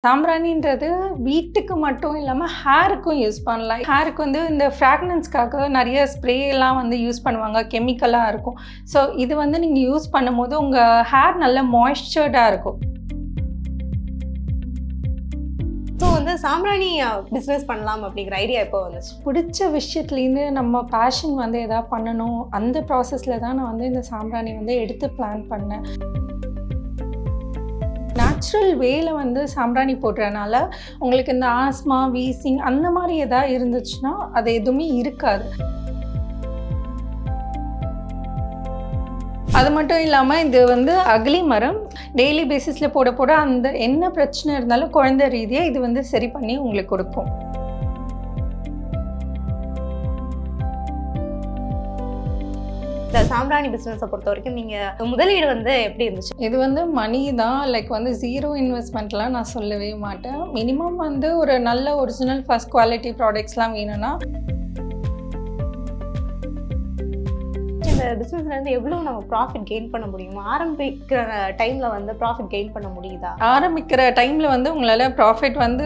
சாம்பிராணின்றது வீட்டுக்கு மட்டும் இல்லாமல் ஹேருக்கும் யூஸ் பண்ணலாம். ஹேருக்கு வந்து இந்த ஃப்ராக்ரன்ஸ்க்காக நிறைய ஸ்ப்ரே எல்லாம் வந்து யூஸ் பண்ணுவாங்க, கெமிக்கலாக இருக்கும். ஸோ இது வந்து நீங்கள் யூஸ் பண்ணும்போது உங்கள் ஹேர் நல்ல மாய்ஸ்சர்டாக இருக்கும். ஸோ வந்து சாம்பிராணி பிஸ்னஸ் பண்ணலாம் அப்படிங்கிற ஐடியா எப்போ வந்துச்சு? பிடிச்ச விஷயத்துலேருந்து நம்ம பேஷன் வந்து எதாவது பண்ணணும், அந்த ப்ராசஸில் தான் நான் வந்து இந்த சாம்பிராணி வந்து எடுத்து பிளான் பண்ணேன். நேச்சுரல் வேல வந்து சாம்பிராணி போடுறதுனால உங்களுக்கு இந்த ஆஸ்மா, வீசிங் அந்த மாதிரி எதாவது இருந்துச்சுன்னா அது எதுவுமே இருக்காது. அது மட்டும் இல்லாமல் இது வந்து அகலி மரம். டெய்லி பேசிஸில் போட போட அந்த என்ன பிரச்சனை இருந்தாலும் குழந்தை ரீதியாக இது வந்து சரி பண்ணி உங்களுக்கு கொடுக்கும். இந்த சாம்பிராணி பிஸ்னஸை பொறுத்த வரைக்கும் நீங்கள் முதலீடு வந்து எப்படி இருந்துச்சு? இது வந்து மணி தான், லைக் வந்து ஜீரோ இன்வெஸ்ட்மெண்ட்லாம் நான் சொல்லவே மாட்டேன். மினிமம் வந்து ஒரு நல்ல ஒரிஜினல் ஃபர்ஸ்ட் குவாலிட்டி ப்ராடக்ட்ஸ்லாம் வேணும்னா இந்த பிஸ்னஸ்லேருந்து எவ்வளோ நம்ம ப்ராஃபிட் கெயின் பண்ண முடியுமா? ஆரம்பிக்கிற டைமில் வந்து ப்ராஃபிட் கெயின் பண்ண முடியுதா? ஆரம்பிக்கிற டைமில் வந்து உங்களால் ப்ராஃபிட் வந்து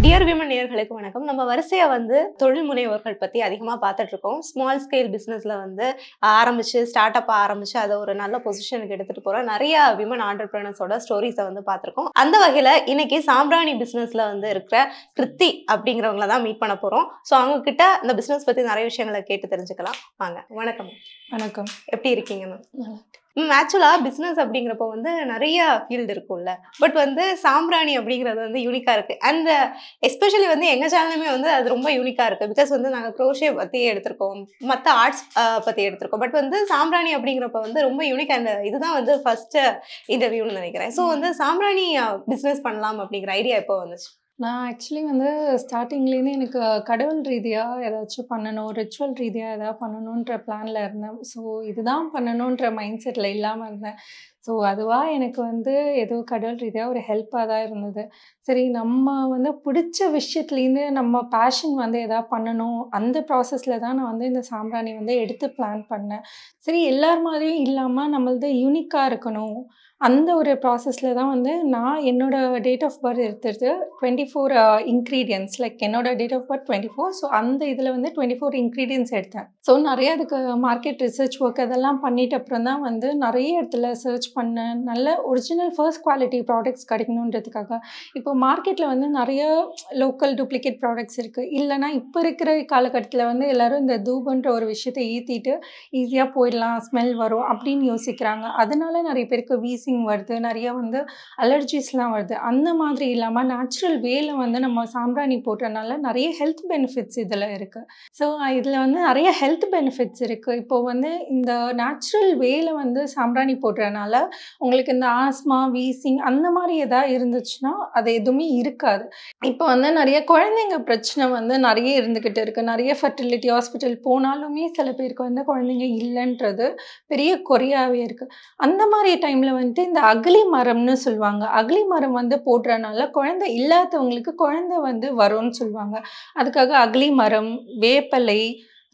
டியர் விமன் நேயர்களுக்கு வணக்கம். நம்ம வரிசையாக வந்து தொழில் முனைவோர்கள் பற்றி அதிகமாக பார்த்துட்டு இருக்கோம். ஸ்மால் ஸ்கேல் பிஸ்னஸில் வந்து ஆரம்பித்து ஸ்டார்ட் அப்பாக ஆரம்பித்து அதை ஒரு நல்ல பொசிஷனுக்கு எடுத்துகிட்டு போகிற நிறைய விமன் ஆண்டர்பிரினர்ஸோட ஸ்டோரிஸை வந்து பார்த்துருக்கோம். அந்த வகையில் இன்னைக்கு சாம்பிராணி பிஸ்னஸில் வந்து இருக்கிற கிருத்தி அப்படிங்கிறவங்கள தான் மீட் பண்ண போகிறோம். ஸோ அவங்கக்கிட்ட இந்த பிஸ்னஸ் பற்றி நிறைய விஷயங்களை கேட்டு தெரிஞ்சுக்கலாம். வாங்க. வணக்கம். வணக்கம். எப்படி இருக்கீங்க மேம்? ஆக்சுவலாக பிஸ்னஸ் அப்படிங்கிறப்போ வந்து நிறைய ஃபீல்டு இருக்கும்ல, பட் வந்து சாம்பிராணி அப்படிங்கிறது வந்து யூனிக்காக இருக்குது. அண்ட் எஸ்பெஷலி வந்து எங்கள் சேனலுமே வந்து அது ரொம்ப யூனிக்காக இருக்குது. பிகாஸ் வந்து நாங்கள் க்ரோஷே பற்றி எடுத்திருக்கோம், மற்ற ஆர்ட்ஸ் பற்றி எடுத்திருக்கோம், பட் வந்து சாம்பிராணி அப்படிங்கிறப்ப வந்து ரொம்ப யூனிக். அண்ட் இதுதான் வந்து ஃபஸ்ட்டு இன்டர்வியூன்னு நினைக்கிறேன். ஸோ வந்து சாம்பிராணி பிஸ்னஸ் பண்ணலாம் அப்படிங்கிற ஐடியா எப்போ வந்துச்சு? நான் ஆக்சுவலி வந்து ஸ்டார்டிங்லேருந்து எனக்கு கடவுள் ரீதியாக ஏதாச்சும் பண்ணணும், ரிச்சுவல் ரீதியாக எதாவது பண்ணணுன்ற பிளானில் இருந்தேன். ஸோ இதுதான் பண்ணணுன்ற மைண்ட் செட்டில் இல்லாமல் இருந்தேன். ஸோ அதுவாக எனக்கு வந்து ஏதோ கடவுள் ரீதியாக ஒரு ஹெல்ப்பாக தான் இருந்தது. சரி, நம்ம வந்து பிடிச்ச விஷயத்துலேருந்து நம்ம பேஷன் வந்து எதாவது பண்ணணும், அந்த ப்ராசஸில் தான் நான் வந்து இந்த சாம்பிராணி வந்து எடுத்து பிளான் பண்ணேன். சரி, எல்லார் மாதிரியும் இல்லாமல் நம்மளது யூனிக்காக இருக்கணும், அந்த ஒரு ப்ராசஸில் தான் வந்து நான் என்னோடய டேட் ஆஃப் பர்த் எடுத்துட்டு 24 இன்க்ரீடியன்ட்ஸ், லைக் என்னோடய டேட் ஆஃப் பர்த் 24. ஸோ அந்த இதில் வந்து 24 இன்க்ரீடியன்ட்ஸ் எடுத்தேன். ஸோ நிறைய அதுக்கு மார்க்கெட் ரிசர்ச் ஒர்க் அதெல்லாம் பண்ணிட்ட அப்புறம் தான் வந்து நிறைய இடத்துல சர்ச் பண்ணேன், நல்ல ஒரிஜினல் ஃபர்ஸ்ட் குவாலிட்டி ப்ராடக்ட்ஸ் கிடைக்கணுன்றதுக்காக. இப்போ மார்க்கெட்டில் வந்து நிறைய லோக்கல் டூப்ளிகேட் ப்ராடக்ட்ஸ் இருக்குது. இல்லைனா இப்போ இருக்கிற காலகட்டத்தில் வந்து எல்லோரும் இந்த தூபன்ற ஒரு விஷயத்தை ஏற்றிட்டு ஈஸியாக போயிடலாம், ஸ்மெல் வரும் அப்படின்னு யோசிக்கிறாங்க. அதனால நிறைய பேருக்கு வீசிங் வருது, நிறைய வந்து அலர்ஜிஸ்லாம் வருது. அந்த மாதிரி இல்லாமல் நேச்சுரல் வேல வந்து நம்ம சாம்பிராணி போடுறதுனால நிறைய ஹெல்த் பெனிஃபிட்ஸ் இதில் இருக்குது. ஸோ இதில் வந்து நிறைய ஹெல்த் பெனிஃபிட்ஸ் இருக்குது. இப்போது வந்து இந்த நேச்சுரல் வேல வந்து சாம்பிராணி போடுறதுனால உங்களுக்கு இந்த ஆஸ்மா, வீசிங் அந்த மாதிரி எதாவது இருந்துச்சுன்னா அது எதுவுமே இருக்காது. இப்போ வந்து நிறைய குழந்தைங்க பிரச்சனை வந்து நிறைய இருந்துக்கிட்டு இருக்குது. நிறைய ஃபர்டிலிட்டி ஹாஸ்பிட்டல் போனாலுமே சில பேருக்கு வந்து குழந்தைங்க இல்லைன்றது பெரிய குறையாகவே இருக்குது. அந்த மாதிரி டைமில் வந்து இந்த அகலி மரம்னு சொல்லுவாங்க. அகலி மரம் வந்து போடுறதுனால குழந்தை இல்லாதவங்களுக்கு குழந்தை வந்து வரும்னு சொல்லுவாங்க. அதுக்காக அகலி மரம், வேப்பலை,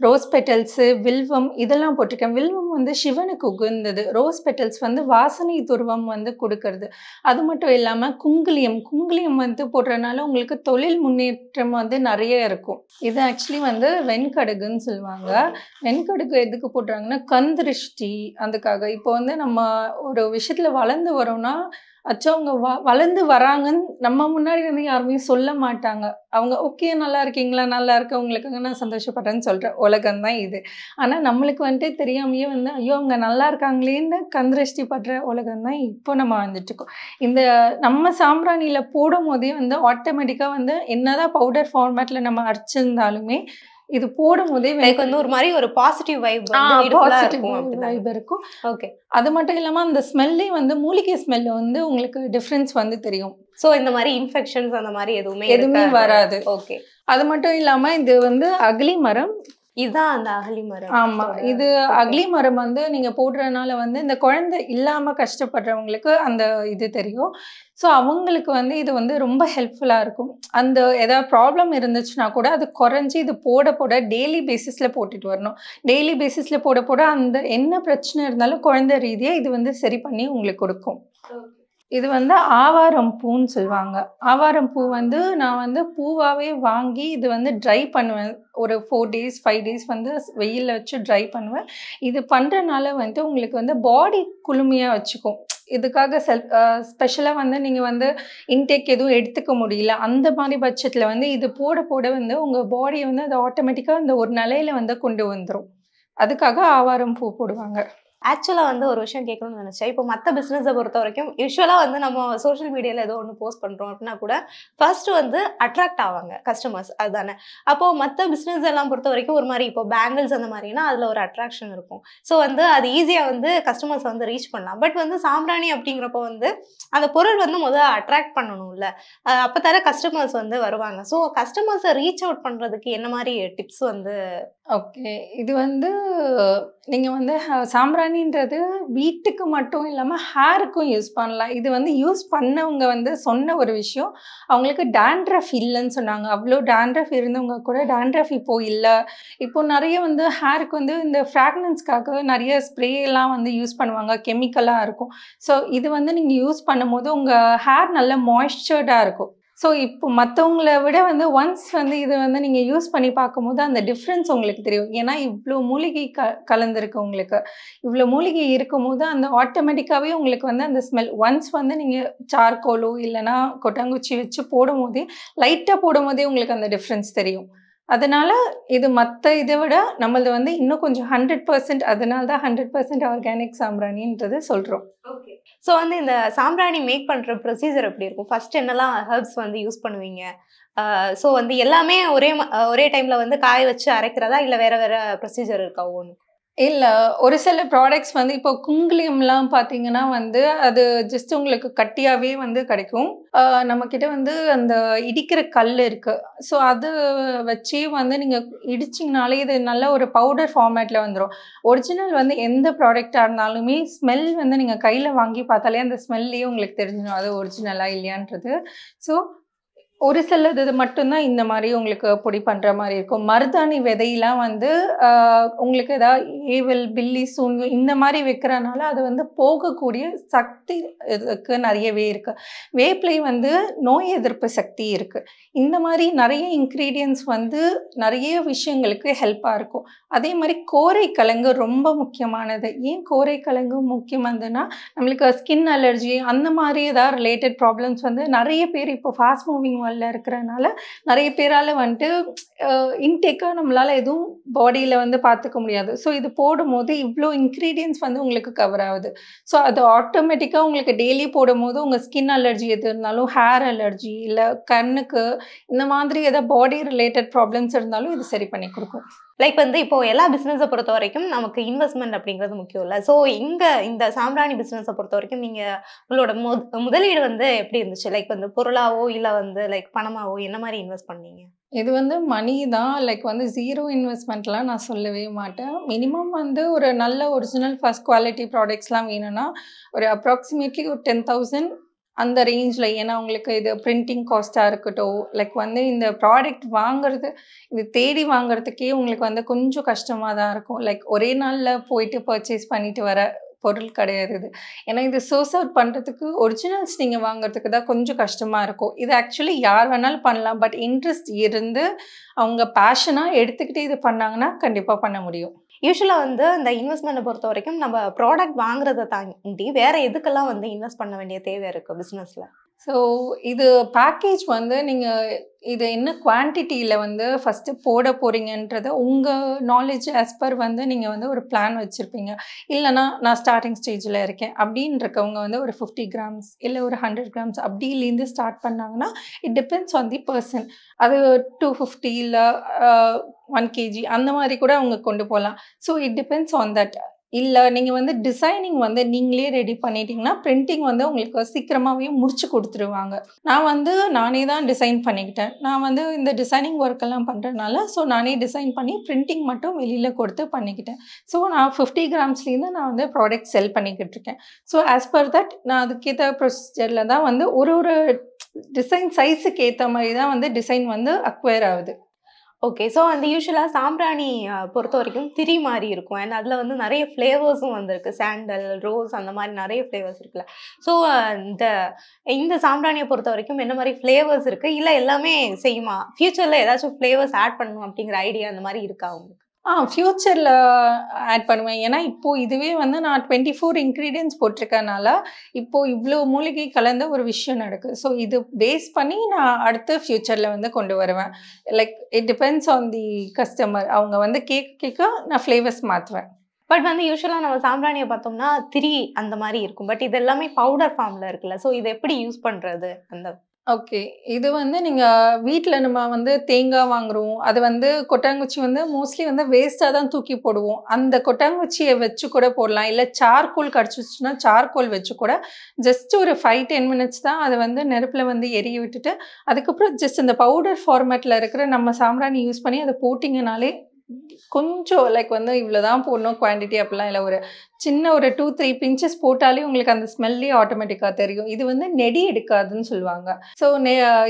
ரோஸ் பெட்டல்ஸு, வில்வம் இதெல்லாம் போட்டிருக்கேன். வில்வம் வந்து சிவனுக்கு உகந்தது. ரோஸ் பெட்டல்ஸ் வந்து வாசனை துருவம் வந்து கொடுக்கறது. அது மட்டும் இல்லாமல் குங்குலியம் வந்து போடுறதுனால உங்களுக்கு தொழில் முன்னேற்றம் வந்து நிறைய இருக்கும். இது ஆக்சுவலி வந்து வெண்கடுகுன்னு சொல்லுவாங்க. வெண்கடுகு எதுக்கு போடுறாங்கன்னா கந்திருஷ்டி, அதுக்காக. இப்போ வந்து நம்ம ஒரு விஷயத்தில் வளர்ந்து வரோம்னா அவங்க வளர்ந்து வராங்கன்னு நம்ம முன்னாடி வந்து யாருமே சொல்ல மாட்டாங்க. அவங்க ஓகே நல்லா இருக்கீங்களா, நல்லா இருக்கு, உங்களுக்காக நான் சந்தோஷப்படுறேன்னு சொல்கிற உலகம் தான் இது. ஆனால் நம்மளுக்கு வந்துட்டு தெரியாமையே வந்து ஐயோ அவங்க நல்லா இருக்காங்களேன்னு கந்திருஷ்டி படுற உலகம் தான் இப்போ நம்ம வந்துட்டுருக்கோம். இந்த நம்ம சாம்பிராணியில் போடும் போதே வந்து ஆட்டோமேட்டிக்காக வந்து என்னதான் பவுடர் ஃபார்மேட்டில் நம்ம அரைச்சிருந்தாலுமே இது போடும் போதே வந்து ஒரு மாதிரி ஒரு பாசிட்டிவ் வைப் இருக்கும். ஓகே, அது மட்டும் இல்லாமல் அந்த ஸ்மெல்லே வந்து மூலிகை ஸ்மெல் வந்து உங்களுக்கு டிஃப்ரென்ஸ் வந்து தெரியும். ஸோ இந்த மாதிரி இன்ஃபெக்ஷன்ஸ் அந்த மாதிரி எதுவுமே வராது. ஓகே, அது மட்டும் இல்லாமல் இது வந்து அகலி மரம். இதுதான் அந்த அகலி மரம். ஆமா. இது அக்லி மரம் வந்து நீங்க போடுறனால வந்து இந்த குழந்தை இல்லாம கஷ்டப்படுறவங்களுக்கு அந்த இது தெரியும். ஸோ அவங்களுக்கு வந்து இது வந்து ரொம்ப ஹெல்ப்ஃபுல்லா இருக்கும். அந்த ஏதாவது ப்ராப்ளம் இருந்துச்சுன்னா கூட அது குறைஞ்சு இது போட போட டெய்லி பேசிஸ்ல போட்டுட்டு வரணும். டெய்லி பேசிஸ்ல போட போட அந்த என்ன பிரச்சனை இருந்தாலும் குழந்தை ரீதியா இது வந்து சரி பண்ணி உங்களுக்கு கொடுக்கும். இது வந்து ஆவாரம் பூன்னு சொல்லுவாங்க. ஆவாரம் பூ வந்து நான் வந்து பூவாவே வாங்கி இது வந்து ட்ரை பண்ணுவேன். ஒரு 4 டேஸ் 5 டேஸ் வந்து வெயில்ல வச்சு ட்ரை பண்ணுவேன். இது பண்றனால வந்து உங்களுக்கு வந்து பாடி குளுமையா வச்சுக்கும். இதுக்காக ஸ்பெஷலா வந்து நீங்க வந்து இன்டேக் எதுவும் எடுத்துக்க முடியல. அந்த மாரி பட்சத்தில வந்து இது போட போட வந்து உங்க பாடிய வந்து அது ஆட்டோமேட்டிக்கா அந்த ஒரு நிலையில வந்து கொண்டு வந்துரும். அதுக்காக ஆவாரம் பூ போடுவாங்க. ஆக்சுவலா வந்து ஒரு விஷயம் கேட்கணும்னு நினைச்சேன். இப்போ மத்த பிசினஸ பொறுத்தவரைக்கும் யூசுவலா வந்து நம்ம சோஷியல் மீடியால ஏதோ ஒண்ணு போஸ்ட் பண்றோம் அப்படின்னா கூட ஃபர்ஸ்ட் வந்து அட்ராக்ட் ஆவாங்க கஸ்டமர்ஸ் அதுதானே. அப்போ மத்த பிசினஸ் எல்லாம் பொறுத்தவரைக்கும் ஒரு மாரி இப்போ பேங்கிள்ஸ் அந்த மாரினா அதுல ஒரு அட்ராக்ஷன் இருக்கும். ஸோ வந்து அது ஈஸியா வந்து கஸ்டமர்ஸ் வந்து ரீச் பண்ணலாம். பட் வந்து சாம்பிராணி அப்படிங்கிறப்போ வந்து அந்த பொருள் வந்து முதல்ல அட்ராக்ட் பண்ணணும்ல. அப்பதானே கஸ்டமர்ஸ் வந்து வருவாங்க. ஸோ கஸ்டமர்ஸ ரீச் அவுட் பண்றதுக்கு என்ன மாரி டிப்ஸ் வந்து ஓகே. இது வந்து நீங்க வந்து சாம்பிராணின்றது வீட்டுக்கு மட்டும் இல்லாம ஹேருக்கும் யூஸ் பண்ணலாம். இது வந்து யூஸ் பண்ணவங்க வந்து சொன்ன ஒரு விஷயம். அவங்களுக்கு டாண்ட்ரஃப் இல்லன்னு சொன்னாங்க. அவ்ளோ டாண்ட்ரஃப் இருந்தவங்க கூட டாண்ட்ரஃப் இப்போ இல்ல. இப்போ நெறைய வந்து ஹேருக்கு வந்து இந்த ஃப்ராக்ரன்ஸ்க்காக நெறைய ஸ்ப்ரேலாம் வந்து யூஸ் பண்ணுவாங்க. கெமிக்கலா இருக்கும். ஸோ இது வந்து நீங்க யூஸ் பண்ணும்போது உங்க ஹேர் நல்ல மாய்ஸ்சர்டா இருக்கும். ஸோ இப்போ மத்தவங்கள விட வந்து ஒன்ஸ் வந்து இது வந்து நீங்க யூஸ் பண்ணி பார்க்கும்போது அந்த டிஃப்ரென்ஸ் உங்களுக்கு தெரியும். ஏன்னா இவ்ளோ மூலிகை கலந்திருக்கு உங்களுக்கு. இவ்ளோ மூலிகை இருக்கும்போது அந்த ஆட்டோமேட்டிக்காவே உங்களுக்கு வந்து அந்த ஸ்மெல் ஒன்ஸ் வந்து நீங்க சார்கோலோ இல்லன்னா கொட்டாங்குச்சி வச்சு போடும்போதே லைட்டா போடும்போதே உங்களுக்கு அந்த டிஃப்ரென்ஸ் தெரியும். அதனால இது மத்த இத விட நம்மளது வந்து இன்னும் கொஞ்சம் 100% அதனால தான் 100% ஆர்கானிக் சாம்பிராணின்றது சொல்றோம். ஓகே. ஸோ வந்து இந்த சாம்பிராணி மேக் பண்ற ப்ரொசீஜர் எப்படி இருக்கும்? ஃபர்ஸ்ட் என்னலாம் ஹெர்ப்ஸ் வந்து யூஸ் பண்ணுவீங்க? ஸோ வந்து எல்லாமே ஒரே டைம்ல வந்து காய வச்சு அரைக்கிறதா? இல்ல வேற வேற ப்ரொசீஜர் இருக்கா ஒவ்வொன்னுக்கும்? இல்ல. ஒரு சில ப்ராடக்ட்ஸ் வந்து இப்போ குங்குலியம்லாம் பார்த்தீங்கன்னா வந்து, அது ஜஸ்ட் உங்களுக்கு கட்டியாவே வந்து கிடைக்கும். நம்மகிட்ட வந்து அந்த இடிக்கிற கல் இருக்கு. ஸோ அது வச்சே வந்து நீங்க இடிச்சீங்கனாலே இது நல்ல ஒரு பவுடர் ஃபார்மேட்ல வந்துரும். ஒரிஜினல் வந்து எந்த ப்ராடக்ட்டா இருந்தாலுமே ஸ்மெல் வந்து நீங்க கையில வாங்கி பார்த்தாலே அந்த ஸ்மெல்லேயே உங்களுக்கு தெரிஞ்சிரும். அது ஒரிஜினலா இல்லையான்றது. ஸோ ஒரு சிலது இது மட்டும் தான் இந்த மாரி உங்களுக்கு பொடி பண்ற மாரி இருக்கும். மருதாணி விதையெல்லாம் வந்து அ உங்களுக்கு ஏதாவது ஏவல், பில்லி, சூன்யம் இந்த மாரி வைக்கிறனால அது வந்து போகக்கூடிய சக்தி இதுக்கு நெறையவே இருக்கு. வேப்பிலை வந்து நோய் எதிர்ப்பு சக்தி இருக்கு. இந்த மாரி நெறைய இன்கிரீடியன்ட்ஸ் வந்து நெறைய விஷயங்களுக்கு ஹெல்ப்பா இருக்கும். அதே மாரி கோரைக்கிழங்கு ரொம்ப முக்கியமானது. ஏன் கோரைக்கிழங்கு முக்கியமானதுன்னா, நம்மளுக்கு ஸ்கின் அலர்ஜி அந்த மாரி ஏதாவது ரிலேட்டட் ப்ராப்ளம்ஸ் வந்து நெறைய பேர் இப்போ ஃபாஸ்ட் மூவிங் வேர்ல்ட்ல இருக்கிறனால, நெறைய பேரால வந்துட்டு இன்டேக்கா நம்மளால எதுவும் பாடியில வந்து பார்த்துக்க முடியாது. ஸோ இது போடும்போது இவ்ளோ இன்கிரீடியன்ட்ஸ் வந்து உங்களுக்கு கவர் ஆகுது. ஸோ அது ஆட்டோமேட்டிக்கா உங்களுக்கு டெய்லி போடும்போது உங்க ஸ்கின் அலர்ஜி எது இருந்தாலும், ஹேர் அலர்ஜி இல்ல கண்ணுக்கு இந்த மாதிரி ஏதாவது பாடி ரிலேட்டட் ப்ராப்ளம்ஸ் இருந்தாலும் இது சரி பண்ணி குடுக்கும். லைக் வந்து இப்போ எல்லா பிசினஸ பொறுத்தவரைக்கும் நமக்கு இன்வெஸ்ட்மென்ட் அப்படிங்கிறது முக்கியம் இல்ல. ஸோ இந்த சாம்பிராணி பிசினஸ பொறுத்தவரைக்கும் நீங்க உங்களோட முதலீடு வந்து எப்படி இருந்துச்சு? லைக் வந்து பொருளாவோ, இல்ல வந்து லைக் பணமாவோ என்ன மாரி இன்வெஸ்ட் பண்ணீங்க? இது வந்து மணி தான். லைக் வந்து 0 இன்வெஸ்ட்மென்ட்லாம் நான் சொல்லவே மாட்டேன். மினிமம் வந்து ஒரு நல்ல ஒரிஜினல் ஃபர்ஸ்ட் குவாலிட்டி ப்ராடக்ட்ஸ்லாம் வேணும்னா, ஒரு அப்ராக்ஸிமேட்லி ஒரு 10,000 அந்த ரேஞ்ச்ல. ஏன்னா உங்களுக்கு இது பிரிண்டிங் காஸ்ட்டா இருக்கட்டும், லைக் வந்து இந்த ப்ராடக்ட் வாங்குறது, இது தேடி வாங்குறதுக்கே உங்களுக்கு வந்து கொஞ்சம் கஷ்டமா தான் இருக்கும். லைக் ஒரே நாள்ல போயிட்டு பர்ச்சேஸ் பண்ணிட்டு வர பொருள் கிடையாது இது. ஏன்னா இது சோர்ஸ் அவுட் பண்றதுக்கு ஒரிஜினல்ஸ் நீங்க வாங்குறதுக்கு தான் கொஞ்சம் கஷ்டமா இருக்கும். இது ஆக்சுவலி யார் வேணாலும் பண்ணலாம். பட் இன்ட்ரெஸ்ட் இருந்து அவங்க பேஷனா எடுத்துக்கிட்டு இது பண்ணாங்கன்னா, கண்டிப்பா பண்ண முடியும். யூசுவலா வந்து இந்த இன்வெஸ்ட்மெண்ட்ட பொறுத்தவரைக்கும் நம்ம ப்ராடக்ட் வாங்குறத தாண்டி வேற எதுக்கெல்லாம் வந்து இன்வெஸ்ட் பண்ண வேண்டிய தேவை இருக்கு பிசினஸ்ல? ஸோ இது பேக்கேஜ் வந்து நீங்க இது என்ன குவான்டிட்டியில வந்து ஃபர்ஸ்ட்டு போட போறீங்கன்றத உங்க நாலேட்ஜ் ஆஸ் பர் வந்து நீங்க வந்து ஒரு பிளான் வச்சிருப்பீங்க. இல்லன்னா நான் ஸ்டார்ட்டிங் ஸ்டேஜ்ல இருக்கேன் அப்படின்னு இருக்கவங்க வந்து ஒரு 50 கிராம்ஸ் இல்ல ஒரு 100 கிராம்ஸ் அப்படிலேருந்து ஸ்டார்ட் பண்ணாங்கன்னா, it depends on the person. அது 250 இல்ல 1 கேஜி அந்த மாரி கூட அவங்க கொண்டு போலாம். So it depends on that. இல்ல நீங்க வந்து டிசைனிங் வந்து நீங்களே ரெடி பண்ணிட்டீங்கன்னா, பிரிண்டிங் வந்து உங்களுக்கு சீக்கிரமாவே முடிச்சு குடுத்துருவாங்க. நான் வந்து நானே தான் டிசைன் பண்ணிக்கிட்டேன். நான் வந்து இந்த டிசைனிங் ஒர்க் எல்லாம் பண்றதுனால, ஸோ நானே டிசைன் பண்ணி பிரிண்டிங் மட்டும் வெளியில கொடுத்து பண்ணிக்கிட்டேன். ஸோ நான் 50 கிராம்ஸ்லேருந்து நான் வந்து ப்ராடக்ட் செல் பண்ணிக்கிட்டு இருக்கேன். ஸோ ஆஸ் பர் தட் நான் அதுக்கேத்த ப்ரொசீஜர்ல தான் வந்து ஒரு ஒரு டிசைன் சைஸுக்கு ஏத்த மாரி தான் வந்து டிசைன் வந்து அக்வயர் ஆகுது. ஓகே. ஸோ வந்து யூசுவலா சாம்பிராணி பொறுத்தவரைக்கும் திரி மாரி இருக்கும். அண்ட் அதில வந்து நெறைய ஃப்ளேவர்ஸும் வந்திருக்கு. சாண்டல், ரோஸ் அந்த மாரி நெறைய ஃப்ளேவர்ஸ் இருக்குல்ல. ஸோ இந்த இந்த சாம்பிராணிய பொறுத்தவரைக்கும் என்ன மாரி ஃப்ளேவர்ஸ் இருக்கு? இல்ல எல்லாமே சேமா? ஃபியூச்சர்ல ஏதாச்சும் ஃப்ளேவர்ஸ் ஆட் பண்ணணும் அப்படிங்கிற ஐடியா அந்த மாரி இருக்கா உங்களுக்கு? ஃபியூச்சர்ல ஆட் பண்ணுவேன். ஏன்னா, இப்போ இதுவே வந்து நான் 24 இன்கிரீடியன்ட்ஸ் போட்டிருக்கனால, இப்போ இவ்ளோ மூலிகை கலந்த ஒரு விஷயம் நடக்குது. ஸோ இது பேஸ் பண்ணி நான் அடுத்து ஃபியூச்சர்ல வந்து கொண்டு வருவேன். Like it depends on the customer. அவங்க வந்து கேட்க கேட்க நான் ஃப்ளேவர்ஸ் மாத்துவேன். பட் வந்து யூசுவலா நம்ம சாம்பிராணிய பார்த்தோம்னா, திரி அந்த மாரி இருக்கும். பட் இது எல்லாமே பவுடர் ஃபார்ம்ல இருக்குல்ல. ஸோ இத எப்படி யூஸ் பண்றது? அந்த ஓகே. இது வந்து நீங்க வீட்ல நம்ம வந்து தேங்காய் வாங்குறோம். அது வந்து கொட்டாங்குச்சி வந்து மோஸ்ட்லி வந்து வேஸ்ட்டா தான் தூக்கி போடுவோம். அந்த கொட்டாங்குச்சிய வச்சு கூட போடலாம். இல்ல சார்கோல் கிடைச்சிச்சுன்னா, சார்கோல் வச்சு கூட ஜஸ்ட் ஒரு 5, 10 மினிட்ஸ் தான் அத வந்து நெருப்புல வந்து எரிய விட்டுட்டு, அதுக்கப்புறம் ஜஸ்ட் இந்த பவுடர் ஃபார்மேட்ல இருக்கிற நம்ம சாம்பிராணி யூஸ் பண்ணி அத போட்டீங்கனாலே, கொஞ்சம் லைக் வந்து இவ்வளோ தான் போடணும் குவான்டிட்டி அப்படிலாம் இல்ல. ஒரு சின்ன ஒரு 2, 3 பிஞ்சஸ் போட்டாலே உங்களுக்கு அந்த ஸ்மெல்லே ஆட்டோமேட்டிக்கா தெரியும். இது வந்து நெடி எடுக்காதுன்னு சொல்லுவாங்க. ஸோ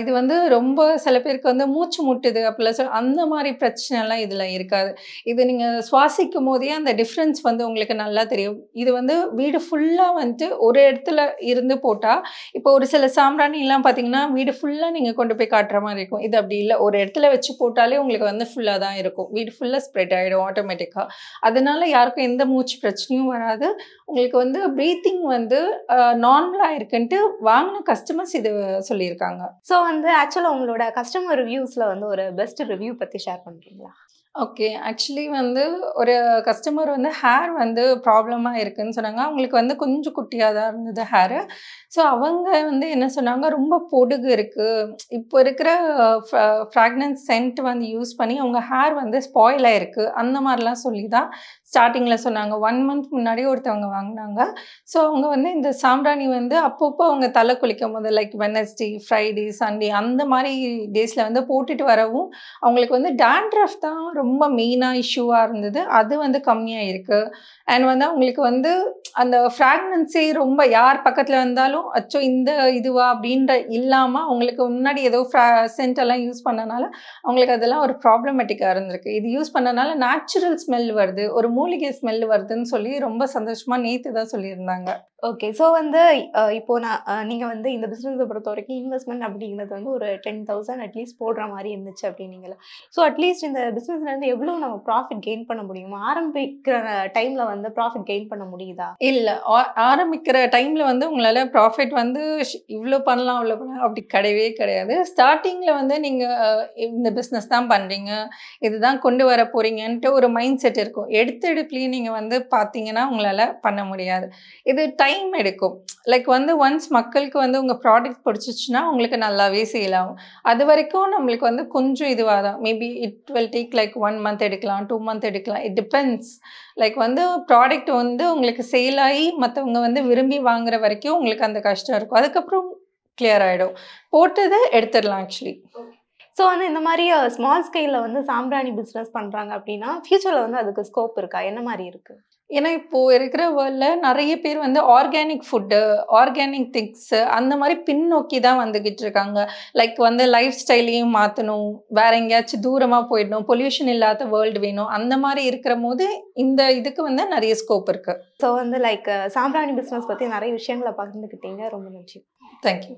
இது வந்து ரொம்ப சில பேருக்கு வந்து மூச்சு முட்டுது அப்படிலாம் அந்த மாரி பிரச்சனைலாம் இதில இருக்காது. இது நீங்க சுவாசிக்கும்போதே அந்த டிஃப்ரென்ஸ் வந்து உங்களுக்கு நல்லா தெரியும். இது வந்து வீடு ஃபுல்லா வந்துட்டு ஒரு இடத்துல இருந்து போட்டா, இப்போ ஒரு சில சாம்பிராணிலாம் பார்த்தீங்கன்னா, வீடு ஃபுல்லா நீங்க கொண்டு போய் காட்டுற மாரி இருக்கும். இது அப்படி இல்ல. ஒரு இடத்துல வச்சு போட்டாலே உங்களுக்கு வந்து ஃபுல்லா தான் இருக்கும். வீடு ஃபுல்லா ஸ்ப்ரெட் ஆயிடும் ஆட்டோமேட்டிக்கா. அதனால யாருக்கும் எந்த மூச்சு பிரச்சனையும் வராது. உங்களுக்கு வந்து பிரீத்திங் வந்து நார்மலா இருக்குன்ட்டு வாங்குன கஸ்டமர்ஸ் இது சொல்லியிருக்காங்க. ஸோ வந்து ஆக்சுவலா உங்களோட கஸ்டமர் ரிவ்யூஸ்ல வந்து ஒரு பெஸ்ட் ரிவ்யூ பத்தி ஷேர் பண்றீங்களா? ஓகே. ஆக்சுவலி வந்து ஒரு கஸ்டமர் வந்து ஹேர் வந்து ப்ராப்ளமா இருக்குன்னு சொன்னாங்க. அவங்களுக்கு வந்து கொஞ்சம் குட்டியா தான் இருந்தது ஹேரு. ஸோ அவங்க வந்து என்ன சொன்னாங்க, ரொம்ப பொடுகு இருக்கு. இப்போ இருக்கிற ஃப்ர ஃப்ராக்ரன்ஸ் சென்ட் வந்து யூஸ் பண்ணி அவங்க ஹேர் வந்து ஸ்பாயில் ஆயிருக்கு. அந்த மாரிலாம் சொல்லி தான் ஸ்டார்ட்டிங்ல சொன்னாங்க. 1 மந்த் முன்னாடி ஒருத்தவங்க வாங்குனாங்க. ஸோ அவங்க வந்து இந்த சாம்பிராணி வந்து அப்பப்போ அவங்க தலை குளிக்கும்போது லைக் வெட்னஸ்டே, ஃப்ரைடே, சண்டே அந்த மாரி டேஸ்ல வந்து போட்டுட்டு வரவும், அவங்களுக்கு வந்து டாண்ட்ரஃப் தான் ரொம்ப மெயினா இஷ்யூவா இருந்தது. அது வந்து கம்மியா இருக்கு. அண்ட் வந்து அவங்களுக்கு வந்து அந்த ஃப்ராக்ரன்ஸே ரொம்ப யார் பக்கத்துல வந்தாலும், அச்சோ! இந்த இதுவா அப்படின்ற இல்லாம அவங்களுக்கு முன்னாடி ஏதோ சென்ட் எல்லாம் யூஸ் பண்ணனால, அவங்களுக்கு அதெல்லாம் ஒரு ப்ராப்ளமேட்டிக்கா இருந்திருக்கு. இது யூஸ் பண்ணனால நேச்சுரல் ஸ்மெல் வருது. ஒரு மூலிகை ஸ்மெல் வருதுன்னு சொல்லி ரொம்ப சந்தோஷமா நேத்து தான் சொல்லியிருந்தாங்க. ஓகே. ஸோ வந்து இப்போ நான் நீங்க வந்து இந்த பிசினஸ பொறுத்தவரைக்கும் இன்வெஸ்ட்மென்ட் அப்படிங்கிறது வந்து ஒரு 10,000 அட்லீஸ்ட் போடுற மாரி இருந்துச்சு அப்படின்னீங்கல்ல. ஸோ அட்லீஸ்ட் இந்த பிசினஸ்லேருந்து எவ்வளோ நம்ம ப்ராஃபிட் கெயின் பண்ண முடியுமா? ஆரம்பிக்கிற டைம்ல வந்து ப்ராஃபிட் கெயின் பண்ண முடியுதா? இல்ல. ஆரம்பிக்கிற டைம்ல வந்து உங்களால ப்ராஃபிட் வந்து இவ்ளோ பண்ணலாம், அவ்ளோ பண்ணலாம் அப்படி கிடையவே கிடையாது. ஸ்டார்ட்டிங்ல வந்து நீங்க இந்த பிசினஸ் தான் பண்றீங்க. இதுதான் கொண்டு வர போறீங்கன்ட்டு ஒரு மைண்ட் செட் இருக்கும். எடுத்தெடுப்பிலேயே நீங்க வந்து பார்த்தீங்கன்னா, உங்களால பண்ண முடியாது. இது டைம் எடுக்கும். லைக் வந்து ஒன்ஸ் மக்களுக்கு வந்து உங்க ப்ராடக்ட் பிடிச்சிச்சுன்னா, உங்களுக்கு நல்லாவே சேல் ஆகும். அதுவரைக்கும் நம்மளுக்கு வந்து கொஞ்சம் இதுவா தான் maybe it will take like 1 month எடுக்கலாம், 2 மந்த் எடுக்கலாம். It depends. லைக் வந்து ப்ராடக்ட் வந்து உங்களுக்கு சேல் ஆயி மத்தவங்க வந்து விரும்பி வாங்குற வரைக்கும் உங்களுக்கு அந்த கஷ்டம் இருக்கும். அதுக்கப்புறம் கிளியர் ஆயிடும். போட்டத எடுத்துடலாம் ஆக்சுவலி. ஸோ வந்து இந்த மாரி ஸ்மால் ஸ்கேல்ல வந்து சாம்பிராணி பிசினஸ் பண்றாங்க அப்படின்னா, ஃபியூச்சர்ல வந்து அதுக்கு ஸ்கோப் இருக்கா? என்ன மாரி இருக்கு? ஏன்னா, இப்போ இருக்கிற வேர்ல்ட்ல நெறைய பேர் வந்து ஆர்கானிக் ஃபுட்டு, ஆர்கானிக் திங்ஸு அந்த மாரி பின்னோக்கி தான் வந்துகிட்டு இருக்காங்க. லைக் வந்து லைஃப் ஸ்டைலையும் மாத்தணும், வேற எங்கேயாச்சும் தூரமா போயிடணும், பொல்யூஷன் இல்லாத வேர்ல்டு வேணும். அந்த மாரி இருக்கிறபோது, இந்த இதுக்கு வந்து நெறைய ஸ்கோப் இருக்கு. ஸோ வந்து லைக் சாம்பிராணி பிசினஸ் பத்தி நெறைய விஷயங்கள பகிர்ந்துக்கிட்டீங்க. ரொம்ப நன்றி. Thank you.